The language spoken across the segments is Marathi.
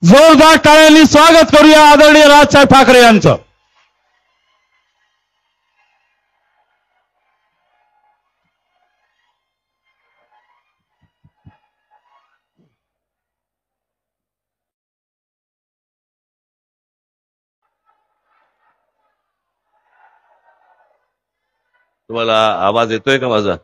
जोरदार टाळ्यांनी स्वागत करूया आदरणीय राजसाहेब ठाकरे यांचं. तुम्हाला आवाज येतोय का माझा?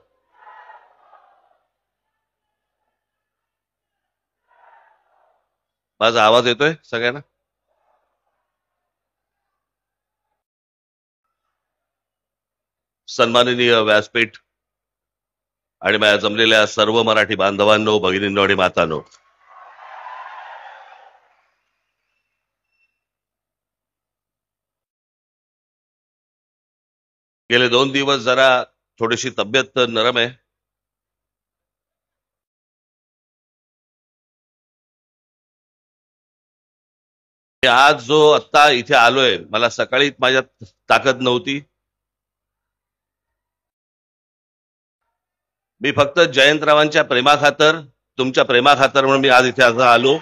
माझा आवाज येतोय सगळ्यांना? सन्माननीय व्यासपीठ आणि माझ्या जमलेल्या सर्व मराठी बांधवांनो, भगिनींनो आणि मातांनो, गेले 2 दिवस जरा थोडीशी तब्येत नरम आहे. आज जो आत्ता इथे आलोय, मला सकाळी माझ्यात ताकद नव्हती. मी फक्त जयंतरावांच्या प्रेमाखातर, तुमच्या प्रेमाखातर म्हणून मी आज इथे आलो.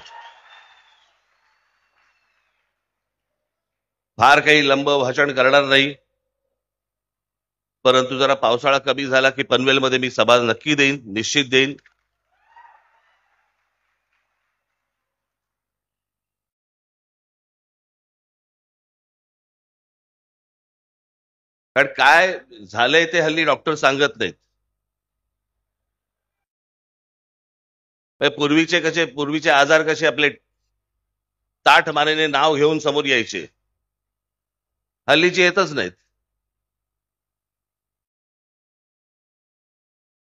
फार काही लंब भाषण करणार नाही, परंतु जरा पावसाळा कमी झाला की पनवेलमध्ये मी सभा नक्की देईन, निश्चित देईन. कारण काय झालंय ते हल्ली डॉक्टर सांगत नाहीत. पूर्वीचे आजार कसे आपले ताठ मानेने नाव घेऊन समोर यायचे, हल्लीचे येतच नाहीत.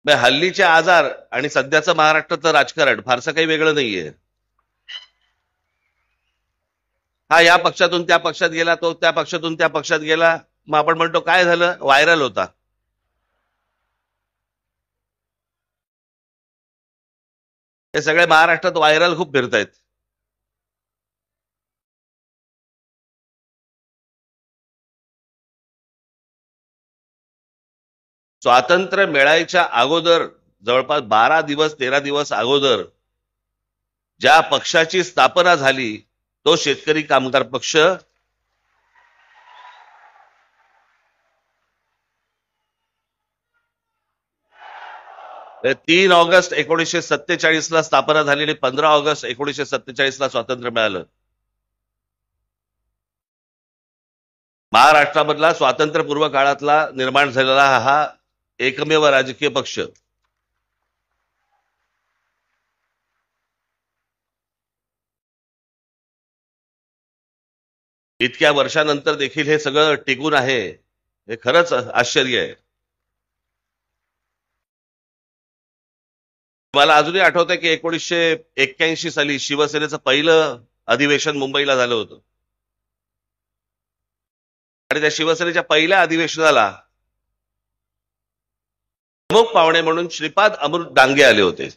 हल्लीचे आजार आणि सध्याचं महाराष्ट्राचं राजकारण फारसं काही वेगळं नाहीये. हा या पक्षातून त्या पक्षात गेला, तो त्या पक्षातून त्या पक्षात गेला. मग आपण म्हणतो काय झालं? व्हायरल होता. हे सगळे महाराष्ट्रात व्हायरल खूप फिरतायत. स्वातंत्र्य मिळायच्या अगोदर, जवळपास 12 दिवस 13 दिवस अगोदर ज्या पक्षाची स्थापना झाली तो शेतकरी कामगार पक्ष. ते 3 ऑगस्ट 1947 ला स्थापना झाली आणि 15 ऑगस्ट 1947 ला स्वातंत्र्य मिळालं. महाराष्ट्रामधला स्वातंत्र्यपूर्व काळातला निर्माण झालेला हा एकमेव राजकीय पक्ष. इतक्या वर्षानंतर देखील हे सगळं टिकून आहे, हे खरंच आश्चर्य आहे. मला अजूनही आठवतंय की 1981 साली शिवसेनेचं पहिलं अधिवेशन मुंबईला झालं होतं आणि त्या शिवसेनेच्या पहिल्या अधिवेशनाला प्रमुख पाहुणे म्हणून श्रीपाद अमृत डांगे आले होते,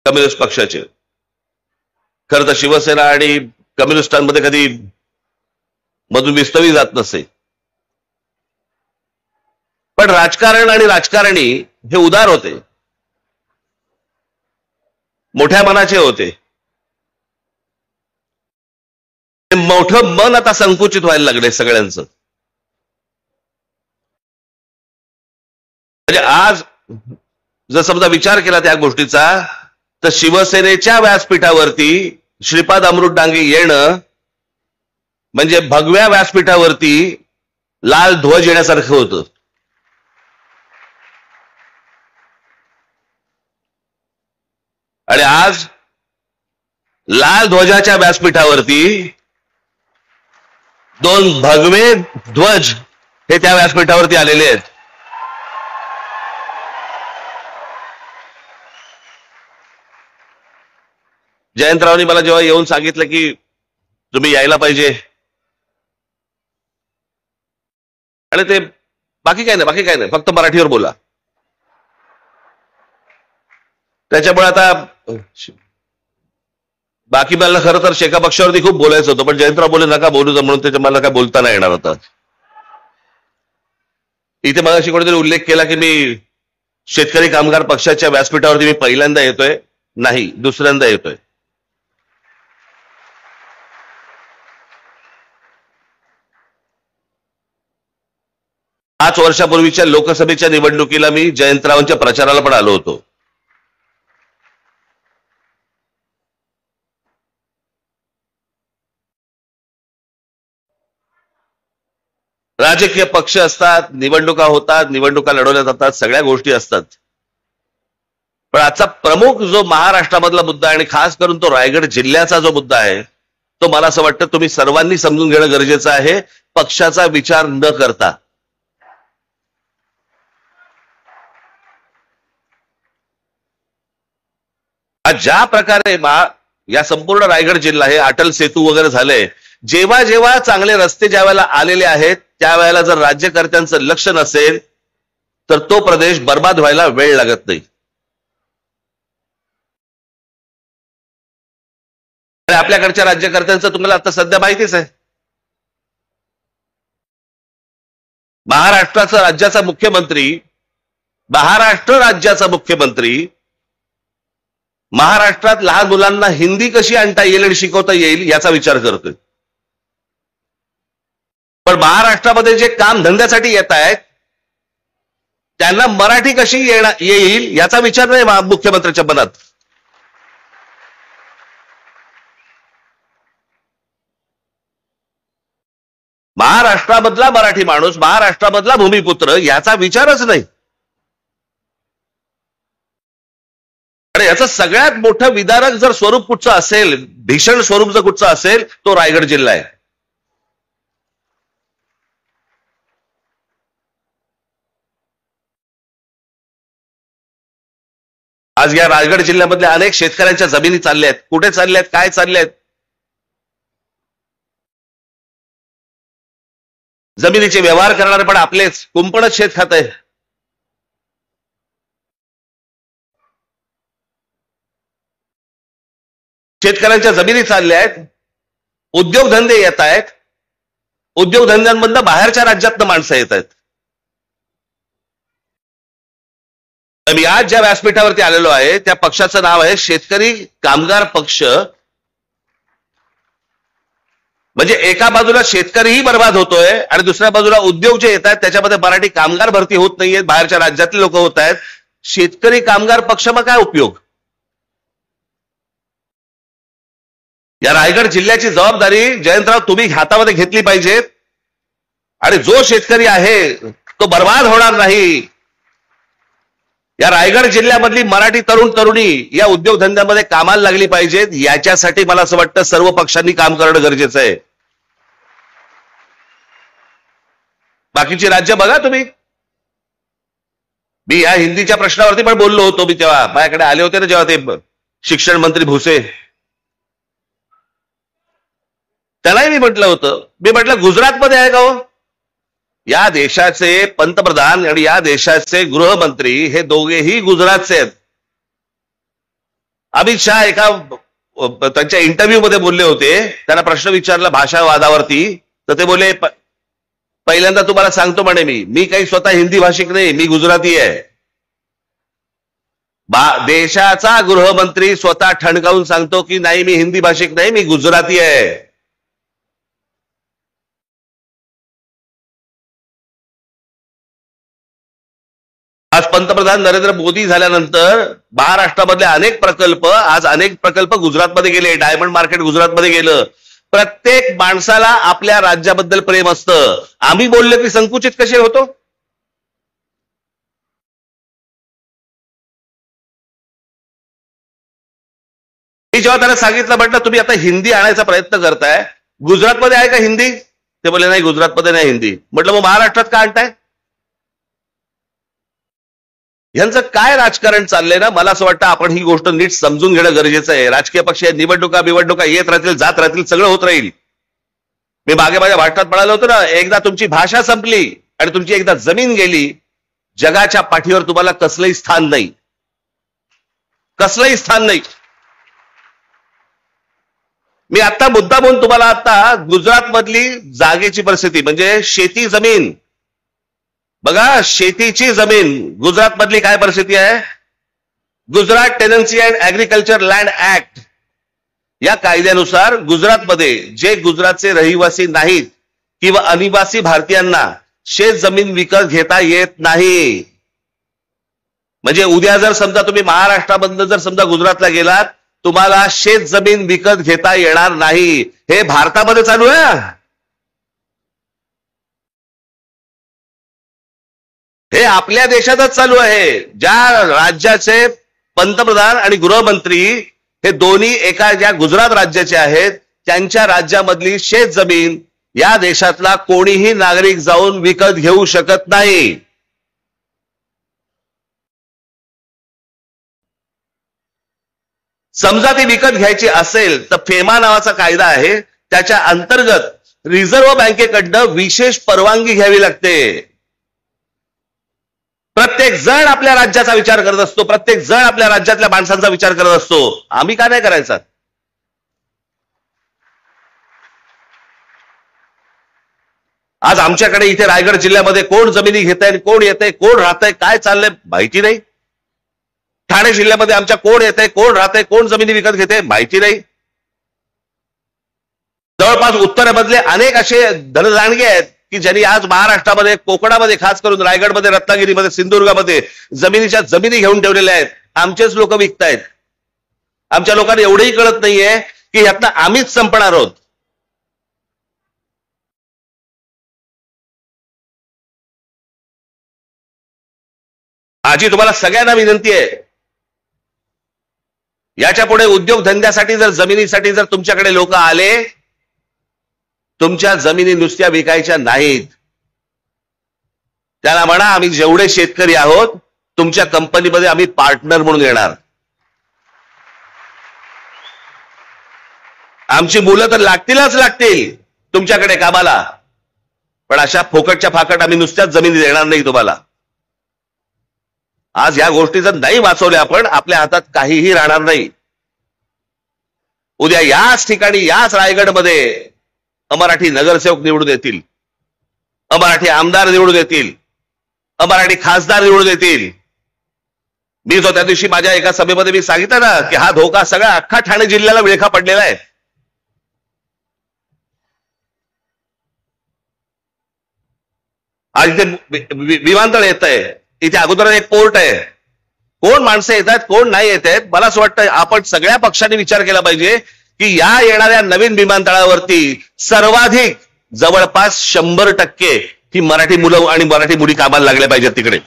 कम्युनिस्ट पक्षाचे. खरं तर शिवसेना आणि कम्युनिस्टांमध्ये कधी मधून विस्तवी जात नसे, पण राजकारण आणि राजकारणी हे उदार होते, मोठ्या मनाचे होते. मोठं मन आता संकुचित व्हायला लागले सगळ्यांचं. म्हणजे आज जर समजा विचार केला त्या गोष्टीचा, तर शिवसेनेच्या व्यासपीठावरती श्रीपाद अमृत डांगे येणं म्हणजे भगव्या व्यासपीठावरती लाल ध्वज येण्यासारखं होतं. आणि आज लाल ध्वजाच्या व्यासपीठावरती 2 भगवे ध्वज हे त्या व्यासपीठावरती आलेले आहेत. जयंतरावांनी मला जेव्हा येऊन सांगितलं की तुम्ही यायला पाहिजे, आणि ते बाकी काय नाही, फक्त मराठीवर बोला. त्याच्यामुळे आता बाकी मला खरं तर शेका पक्षावरती खूप बोलायचं होतं, पण जयंतराव बोले नका बोलू म्हणून त्याच्या मला काय बोलता नाही येणार होता. इथे मगाशी कोणीतरी उल्लेख केला की मी शेतकरी कामगार पक्षाच्या व्यासपीठावरती मी पहिल्यांदा येतोय. नाही, दुसऱ्यांदा येतोय. पाच वर्षापूर्वीच्या लोकसभेच्या निवडणुकीला मी जयंतरावांच्या प्रचाराला पण आलो होतो. राजकीय पक्ष असतात, निवडणुका होतात, निवडणुका लढवल्या जातात, सगळ्या गोष्टी असतात. पण आजचा प्रमुख जो महाराष्ट्रामधला मुद्दा आहे आणि खास करून तो रायगड जिल्ह्याचा जो मुद्दा आहे तो मला असं वाटतं तुम्ही सर्वांनी समजून घेणं गरजेचं आहे, पक्षाचा विचार न करता. ज्या प्रकारे या संपूर्ण रायगड जिल्हा हे अटल सेतू वगैरे झाले, जेव्हा जेव्हा चांगले रस्ते ज्या वेळेला आलेले आहेत त्यावेळेला जर राज्यकर्त्यांचं लक्ष नसेल तर तो प्रदेश बर्बाद व्हायला वेळ लागत नाही. आपल्याकडच्या राज्यकर्त्यांचं तुम्हाला आता सध्या माहितीच आहे. महाराष्ट्र राज्याचा मुख्यमंत्री महाराष्ट्रात लहान मुलांना हिंदी कशी आणता येईल आणि शिकवता येईल याचा विचार करतोय. पण महाराष्ट्रामध्ये जे काम धंद्यासाठी येत आहेत त्यांना मराठी कशी येईल याचा विचार नाही मुख्यमंत्र्यांच्या मनात. महाराष्ट्रामधला मराठी माणूस, महाराष्ट्रामधला भूमिपुत्र याचा विचारच नाही. आणि याचं सगळ्यात मोठं विदारक जर स्वरूप कुठचं असेल, भीषण स्वरूप जर कुठचं असेल तो रायगड जिल्हा आहे. आज या रायगड जिल्ह्यामधल्या अनेक शेतकऱ्यांच्या जमिनी चालल्या आहेत. कुठे चालल्या आहेत, काय चालल्या आहेत? जमिनीचे व्यवहार करणारे पण आपलेच, कुंपणच शेत खात आहे. शेतकऱ्यांच्या जमिनी चालल्या आहेत, उद्योगधंदे येत आहेत, उद्योगधंद्यांमधनं बाहेरच्या राज्यातनं माणसं येत आहेत. मी आज ज्या व्यासपीठावरती आलेलो आहे त्या पक्षाचं नाव आहे शेतकरी कामगार पक्ष. म्हणजे एका बाजूला शेतकरीही बर्बाद होतोय आणि दुसऱ्या बाजूला उद्योग जे येत आहेत त्याच्यामध्ये मराठी कामगार भरती होत नाहीयेत, बाहेरच्या राज्यातले लोक होत आहेत. शेतकरी कामगार पक्ष मग काय उपयोग? या रायगड जिल्ह्याची जबाबदारी जयंतराव तुम्ही हातामध्ये घेतली पाहिजे आणि जो शेतकरी आहे तो बर्बाद होणार नाही. या रायगड जिल्ह्यामधली मराठी तरुण तरुणी या उद्योगधंद्यामध्ये कामाला लागली पाहिजेत. याच्यासाठी मला असं वाटतं सर्व पक्षांनी काम करणं गरजेचं आहे. बाकीची राज्य बघा तुम्ही. मी या हिंदीच्या प्रश्नावरती पण बोललो होतो. मी तेव्हा माझ्याकडे आले होते ना जेव्हा ते शिक्षण मंत्री भुसे, त्यालाही मी म्हटलं होतं, मी म्हटलं गुजरातमध्ये आहे का हो? या देशाचे पंतप्रधान आणि या देशाचे गृहमंत्री हे दोघेही गुजरातचे आहेत. अमित शहा एका त्यांच्या इंटरव्ह्यू मध्ये बोलले होते, त्यांना प्रश्न विचारला भाषावादावरती, तर ते बोलले पहिल्यांदा तुम्हाला सांगतो म्हणे मी काही स्वतः हिंदी भाषिक नाही, मी गुजराती आहे. देशाचा गृहमंत्री स्वतः ठणकावून सांगतो की नाही मी हिंदी भाषिक नाही, मी गुजराती आहे. आज पंतप्रधान नरेंद्र मोदी झाल्यानंतर महाराष्ट्रामधले अनेक प्रकल्प गुजरातमध्ये गेले. डायमंड मार्केट गुजरातमध्ये गेलं. प्रत्येक माणसाला आपल्या राज्याबद्दल प्रेम असतं. आम्ही बोललो की संकुचित कसे होतो? मी जेव्हा त्याला सांगितलं, म्हटलं तुम्ही आता हिंदी आणायचा प्रयत्न करताय, गुजरातमध्ये आहे का हिंदी? ते बोलले नाही गुजरातमध्ये नाही हिंदी. म्हटलं मग महाराष्ट्रात का आणताय? यांचं काय राजकारण चाललंय ना, मला असं वाटतं आपण ही गोष्ट नीट समजून घेणं गरजेचं आहे. राजकीय पक्ष निवडणुका येत राहतील, जात राहतील, सगळं होत राहील. मी मागे माझ्या भाषणात म्हणालो होतो ना, एकदा तुमची भाषा संपली आणि तुमची एकदा जमीन गेली, जगाच्या पाठीवर तुम्हाला कसलंही स्थान नाही, कसलंही स्थान नाही. मी आता मुद्दा म्हणून तुम्हाला आता गुजरातमधली जागेची परिस्थिती म्हणजे शेती जमीन बघा, शेतीची जमीन गुजरातमधली काय परिस्थिती आहे. Gujarat tenancy and agriculture land act या कायद्यानुसार गुजरातमध्ये जे गुजरातचे रहिवासी नाहीत किंवा अनिवासी भारतीयांना शेत जमीन विकत घेता येत नाही. म्हणजे उद्या जर समजा तुम्ही महाराष्ट्रामधून जर समजा गुजरातला गेलात, तुम्हाला शेत जमीन विकत घेता येणार नाही. हे भारतामध्ये चालू आहे. हे आपल्या देशातच चालू आहे. ज्या राज्याचे पंतप्रधान आणि गृहमंत्री हे दोन्ही एका ज्या गुजरात राज्याचे आहेत, त्यांच्या राज्यामधली शेत जमीन या देशातला कोणीही नागरिक जाऊन विकत घेऊ शकत नाही. समजा ती विकत घ्यायची असेल तर फेमा नावाचा कायदा आहे, त्याच्या अंतर्गत रिझर्व्ह बँकेकडनं विशेष परवानगी घ्यावी लागते. प्रत्येक जण आपल्या राज्याचा विचार करत असतो, प्रत्येक जण आपल्या राज्यातल्या माणसांचा विचार करत असतो. आम्ही का नाही करायचा? आज आमच्याकडे इथे रायगड जिल्ह्यामध्ये कोण जमिनी घेतंय, कोण येतंय, कोण राहतंय, काय चाललंय माहिती नाही. ठाणे जिल्ह्यामध्ये आमच्या कोण येतंय, कोण राहतंय, कोण जमिनी विकत घेते माहिती नाही. जवळपास उत्तरेमधले अनेक असे धनदांडगे आहेत की ज्यांनी आज महाराष्ट्रामध्ये, कोकणामध्ये, खास करून रायगडमध्ये, रत्नागिरीमध्ये, सिंधुदुर्गामध्ये जमिनी घेऊन ठेवलेल्या आहेत. आमचेच लोक विकतायत. आमच्या लोकांना एवढंही कळत नाहीये की यातनं आम्हीच संपणार आहोत. माझी तुम्हाला सगळ्यांना विनंती आहे, याच्या पुढे उद्योगधंद्यासाठी जर जमिनीसाठी जर तुमच्याकडे लोक आले, तुमच्या जमिनी नुसत्या विकायच्या नाहीत. त्याला म्हणा आम्ही जेवढे शेतकरी आहोत तुमच्या कंपनीमध्ये आम्ही पार्टनर म्हणून येणार. आमची मुलं तर लागतीलच लागतील तुमच्याकडे कामाला, पण अशा फोकटच्या फाकट आम्ही नुसत्याच जमिनी देणार नाही तुम्हाला. आज या गोष्टी जर नाही वाचवल्या आपण, आपल्या हातात काहीही राहणार नाही. उद्या याच ठिकाणी, याच रायगडमध्ये अमराठी नगरसेवक निवडून येतील, अमराठी आमदार निवडून येतील, अमराठी खासदार निवडून येतील. मी जो त्या दिवशी माझ्या एका सभेमध्ये मी सांगितलं ना की हा धोका सगळा अख्खा ठाणे जिल्ह्याला विळखा पडलेला आहे. आज इथे विमानतळ येत आहे, इथे अगोदर एक पोर्ट आहे. कोण माणसं येत आहेत, कोण नाही येत आहेत. मला असं वाटतं आपण सगळ्या पक्षांनी विचार केला पाहिजे की या येणाऱ्या नवीन विमानतळावरती सर्वाधिक जवळपास 100% ही मराठी मुलं आणि मराठी मुली कामाला लागल्या पाहिजेत तिकडे.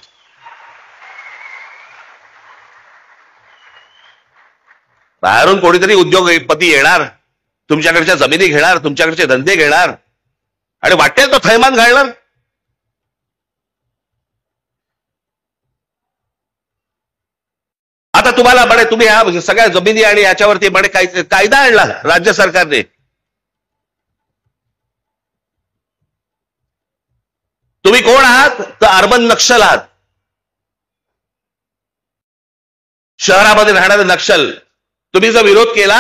बाहेरून कोणीतरी उद्योगपती येणार, तुमच्याकडच्या जमिनी घेणार, तुमच्याकडचे धंदे घेणार आणि वाटेल तो थैमान घालणार. आता तुम्हाला म्हणे तुम्ही ह्या सगळ्या जमिनी आणि याच्यावरती म्हणे कायदा आणला राज्य सरकारने. तुम्ही कोण आहात? तर अर्बन नक्षल आहात. शहरामध्ये राहणारे नक्षल. तुम्ही जर विरोध केला,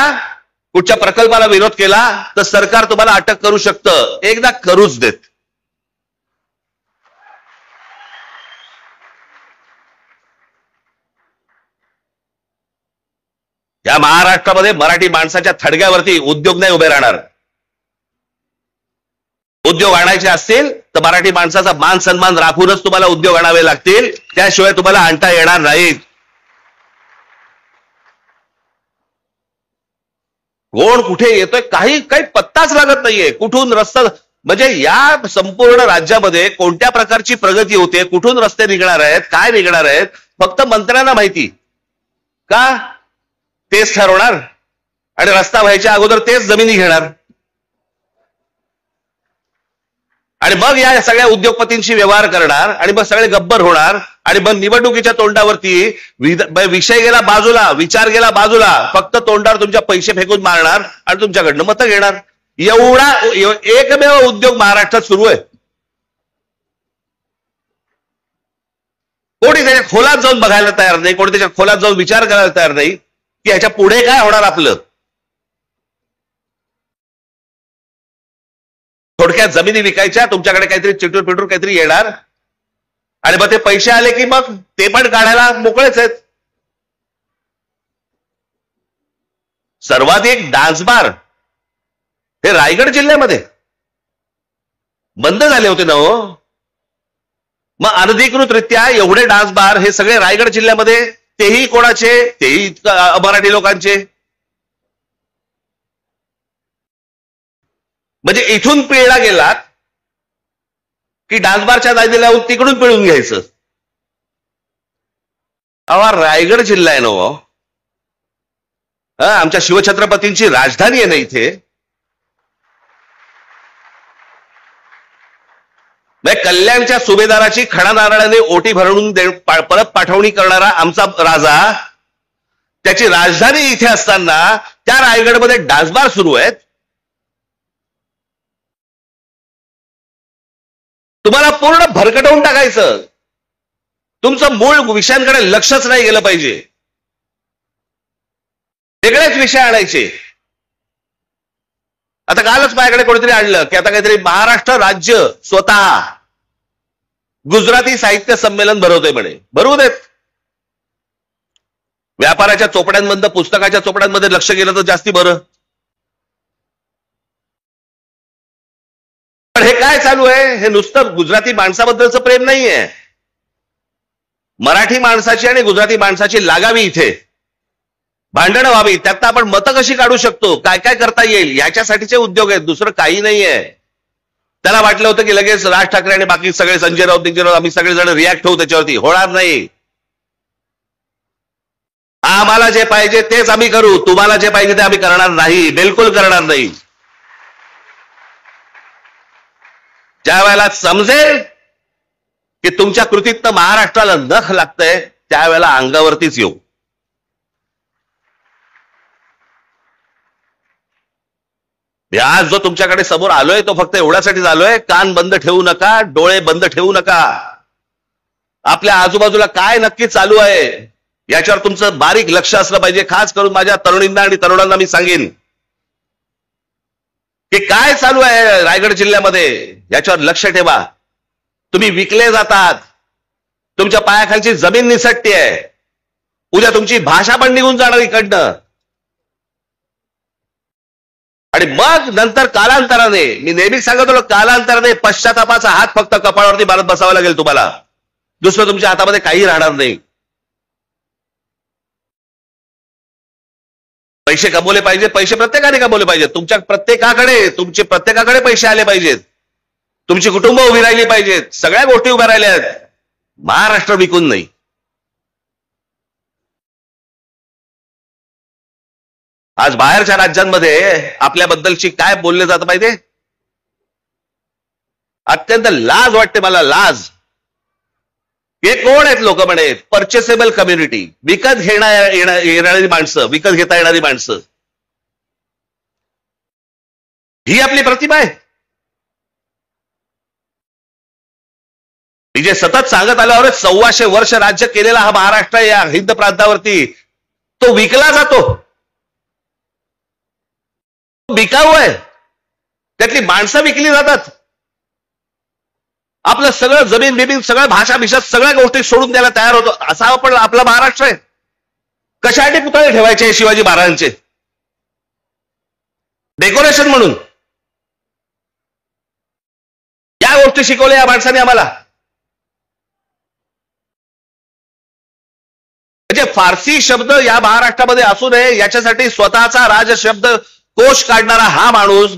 कुठच्या प्रकल्पाला विरोध केला तर सरकार तुम्हाला अटक करू शकतं. एकदा करूच देत. या महाराष्ट्रामध्ये मराठी माणसाच्या थडग्यावरती उद्योग नाही उभे राहणार. उद्योग आणायचे असतील तर मराठी माणसाचा मान सन्मान राखूनच तुम्हाला उद्योग आणावे लागतील, त्याशिवाय तुम्हाला आणता येणार नाहीत. कोण कुठे येतोय काही पत्ताच लागत नाहीये. कुठून रस्ता, म्हणजे या संपूर्ण राज्यामध्ये कोणत्या प्रकारची प्रगती होते, कुठून रस्ते निघणार आहेत, काय निघणार आहेत, फक्त मंत्र्यांना माहिती. का? तेच ठरवणार आणि रस्ता व्हायच्या अगोदर तेच जमिनी घेणार आणि मग या सगळ्या उद्योगपतींशी व्यवहार करणार आणि मग सगळे गब्बर होणार आणि मग निवडणुकीच्या तोंडावरती विषय गेला बाजूला, विचार गेला बाजूला, फक्त तोंडावर तुमच्या पैसे फेकून मारणार आणि तुमच्याकडनं मतं घेणार. एवढा एकमेव उद्योग महाराष्ट्रात सुरू आहे. कोणी त्याच्या खोलात जाऊन बघायला तयार नाही, कोणी त्याच्या खोलात जाऊन विचार करायला तयार नाही की ह्याच्या पुढे काय होणार आपलं. थोडक्यात जमिनी विकायच्या, तुमच्याकडे काहीतरी चिटूर पिटूर काहीतरी येणार आणि मग ते पैसे आले की मग ते पण काढायला मोकळेच आहेत. सर्वाधिक डान्स बार हे रायगड जिल्ह्यामध्ये बंद झाले होते ना हो. मग अनधिकृतरित्या एवढे डान्स बार हे सगळे रायगड जिल्ह्यामध्ये, तेही कोणाचे? तेही मराठी लोकांचे. म्हणजे इथून पिळला गेलात की डान्स बारच्या जागी लावून तिकडून पिळून घ्यायचं. अवा रायगड जिल्हा आहे ना हो, आमच्या शिवछत्रपतींची राजधानी आहे ना इथे. कल्याणच्या सुभेदाराची खडा नारळाने ओटी भरून परत पाठवणी करणारा आमचा राजा, त्याची राजधानी इथे असताना त्या रायगडमध्ये डान्सबार सुरू आहेत. तुम्हाला पूर्ण भरकटवून टाकायचं. तुमचं मूळ विषयांकडे लक्षच नाही गेलं पाहिजे. वेगळेच विषय आणायचे. आता कालच माझ्याकडे कोणीतरी आणलं की आता काहीतरी महाराष्ट्र राज्य स्वतः गुजराती साहित्य संमेलन भरवतोय म्हणे. भरवू देत. व्यापाराच्या चोपड्यांमधलं पुस्तकाच्या चोपड्यांमध्ये लक्ष गेलं तर जास्ती बरं. पण हे काय चालू आहे? हे नुसतं गुजराती माणसाबद्दलचं प्रेम नाहीये. मराठी माणसाची आणि गुजराती माणसाची लागावी, इथे भांडणं व्हावी, त्यात आपण मतं कशी काढू शकतो, काय काय करता येईल, याच्यासाठीचे उद्योग आहेत. दुसरं काही नाहीये. त्याला वाटलं होतं की लगेच राज ठाकरे आणि बाकी सगळे संजय राऊत आम्ही सगळेजण रिॲक्ट होऊ त्याच्यावरती. होणार नाही. आम्हाला जे पाहिजे तेच आम्ही करू. तुम्हाला जे पाहिजे ते आम्ही करणार नाही. बिलकुल करणार नाही. ज्या वेळेला समजेल की तुमच्या कृतीतनं महाराष्ट्राला नख लागतंय, त्यावेळेला अंगावरतीच येऊ. आज जो तुमच्याकडे समोर आलोय तो फक्त एवढ्यासाठीच आलोय, कान बंद ठेवू नका, डोळे बंद ठेवू नका. आपल्या आजूबाजूला काय नक्की चालू आहे याच्यावर तुमचं बारीक लक्ष असलं पाहिजे. खास करून माझ्या तरुणींना आणि तरुणांना मी सांगेन की काय चालू आहे रायगड जिल्ह्यामध्ये याच्यावर लक्ष ठेवा. तुम्ही विकले जातात. तुमच्या पायाखालची जमीन निसटतीये. उद्या तुमची भाषा पण निघून जाणार इकडनं. आणि मग नंतर कालांतराने, मी नेहमी सांगत होतो, कालांतराने पश्चातापाचा हात फक्त कपाळावरती मारत बसावा लागेल तुम्हाला. दुसरं तुमच्या हातामध्ये काही राहणार नाही. पैसे कमवले पाहिजे. पैसे प्रत्येकाने कमवले पाहिजेत. तुमच्या प्रत्येकाकडे पैसे आले पाहिजेत. तुमची कुटुंब उभी राहिली पाहिजेत. सगळ्या गोष्टी उभ्या राहिल्या आहेत. महाराष्ट्र विकून नाही. आज बाहेरच्या राज्यांमध्ये आपल्याबद्दलची काय बोलले जातं माहितीये? अत्यंत लाज वाटते मला, लाज. हे कोण आहेत लोक म्हणे? परचेसेबल कम्युनिटी, विकत येणारी माणसं, विकत घेता येणारी माणसं. ही आपली प्रतिभा आहे. मी जे सतत सांगत आल्यावर 1400 वर्ष राज्य केलेला हा महाराष्ट्र या हिंद प्रांतावरती, तो विकला जातो. विकाऊ आहे. त्यातली माणसं विकली जातात. आपलं सगळं जमीन बिमीन, सगळं भाषा भिषा, सगळ्या गोष्टी सोडून द्यायला तयार होतो. असा आपण आपला महाराष्ट्र आहे. कशासाठी पुतळे ठेवायचे शिवाजी महाराजांचे? डेकोरेशन म्हणून. या गोष्टी शिकवल्या या माणसाने आम्हाला. म्हणजे फारसी शब्द या महाराष्ट्रामध्ये असू नये याच्यासाठी स्वतःचा राजशब्द कोश काढणारा हा माणूस,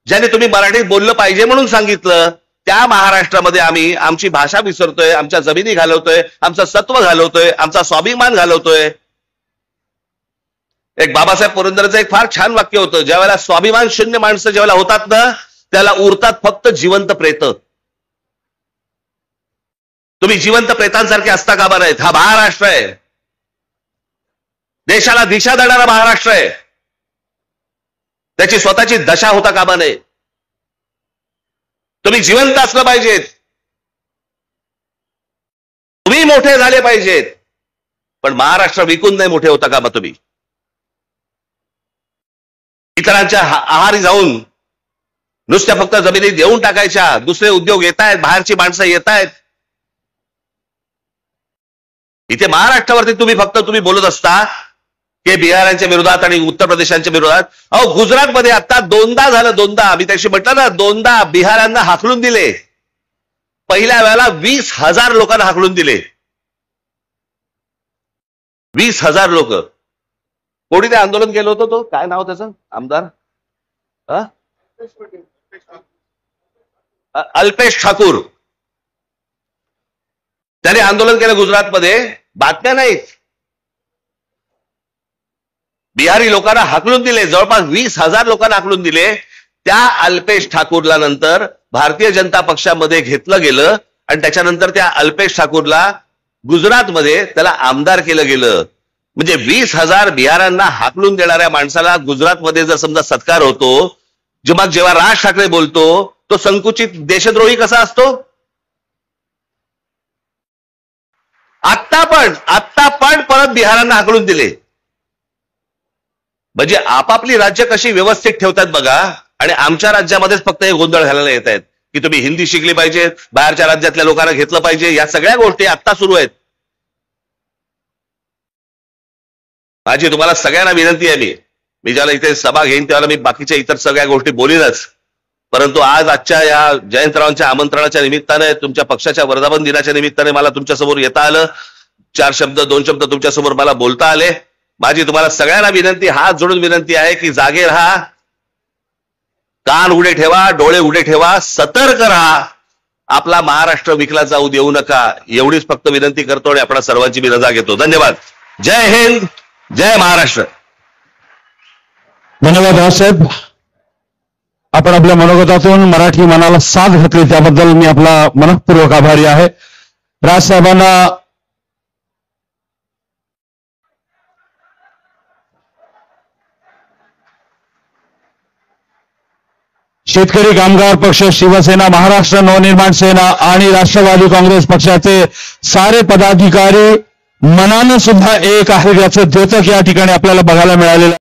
ज्याने तुम्ही मराठीत बोललं पाहिजे म्हणून सांगितलं, त्या महाराष्ट्रामध्ये आम्ही आमची भाषा विसरतोय, आमच्या जमिनी घालवतोय, आमचं सत्व घालवतोय, आमचा स्वाभिमान घालवतोय. एक बाबासाहेब पुरंदरेचं एक फार छान वाक्य होतं, ज्या वेळेला स्वाभिमान शून्य माणसं ज्यावेळेला होतात ना, त्याला उरतात फक्त जिवंत प्रेत. तुम्ही जिवंत प्रेतांसारखे असता कामा नाहीत. हा महाराष्ट्र आहे. देशाला दिशा देणारा महाराष्ट्र आहे. त्याची स्वतःची दशा होता कामा नये. तुम्ही जिवंत असलं पाहिजेत. तुम्ही मोठे झाले पाहिजेत. पण महाराष्ट्र विकून नाही मोठे होता कामा तुम्ही. इतरांच्या आहारी जाऊन नुसत्या फक्त जमिनी देऊन टाकायच्या. दुसरे उद्योग येत आहेत, बाहेरची माणसं येत आहेत. इथे महाराष्ट्रावरती तुम्ही बोलत असता की बिहारांच्या विरोधात आणि उत्तर प्रदेशांच्या विरोधात. अहो गुजरातमध्ये आता दोनदा झालं, दोनदा मी त्याशी म्हटलं ना, दोनदा बिहारांना हाकलून दिले. पहिल्या वेळेला 20,000 लोकांना हाकलून दिले. 20,000 लोक. कोणी ते आंदोलन केलं होतं, तो काय नाव त्याचं आमदार, अल्पेश ठाकूर, त्याने आंदोलन केलं गुजरातमध्ये. बातम्या नाहीत. बिहारी लोकांना हाकलून दिले, जवळपास 20,000 लोकांना हाकलून दिले. त्या अल्पेश ठाकूरला नंतर भारतीय जनता पक्षामध्ये घेतलं गेलं आणि त्याच्यानंतर त्या अल्पेश ठाकूरला गुजरातमध्ये त्याला आमदार केलं गेलं. म्हणजे 20,000 बिहारांना हाकलून देणाऱ्या माणसाला गुजरातमध्ये जर समजा सत्कार होतो, जेव्हा राज ठाकरे बोलतो तो संकुचित देशद्रोही कसा असतो. आत्ता पण परत बिहारांना हाकलून दिले. म्हणजे आपापली राज्य कशी व्यवस्थित ठेवतात बघा, आणि आमच्या राज्यामध्येच फक्त हे गोंधळ घालायला येत आहेत की तुम्ही हिंदी शिकली पाहिजे, बाहेरच्या राज्यातल्या लोकांना घेतलं पाहिजे. या सगळ्या गोष्टी आत्ता सुरू आहेत. माझी तुम्हाला सगळ्यांना विनंती आहे, मी ज्याला इथे सभा घेईन त्याला मी बाकीच्या इतर सगळ्या गोष्टी बोलीनच, परंतु आजच्या या जयंतरावांच्या आमंत्रणाच्या निमित्ताने, तुमच्या पक्षाच्या वर्धापन दिनाच्या निमित्ताने मला तुमच्यासमोर येता आलं. 2 शब्द तुमच्यासमोर मला बोलता आले. माझी तुम्हाला सगळ्यांना विनंती, हात जोडून विनंती आहे की जागे राहा, कान उघडे ठेवा, डोळे उघडे ठेवा, सतर्क राहा. आपला महाराष्ट्र विकला जाऊ देऊ नका, एवढीच फक्त विनंती करतो आणि आपल्या सर्वांची मी रजा घेतो. धन्यवाद. जय हिंद, जय महाराष्ट्र. धन्यवाद राजसाहेब. आपण आपल्या मनोगतातून मराठी मनाला साथ घातली त्याबद्दल मी आपला मनःपूर्वक आभारी आहे. राजसाहेबांना शेतकरी कामगार पक्ष, शिवसेना, महाराष्ट्र नवनिर्माण सेना आणि राष्ट्रवादी काँग्रेस पक्षाचे सारे पदाधिकारी मनानं सुद्धा एक आहे, याचं द्योतक या ठिकाणी आपल्याला बघायला मिळालेलं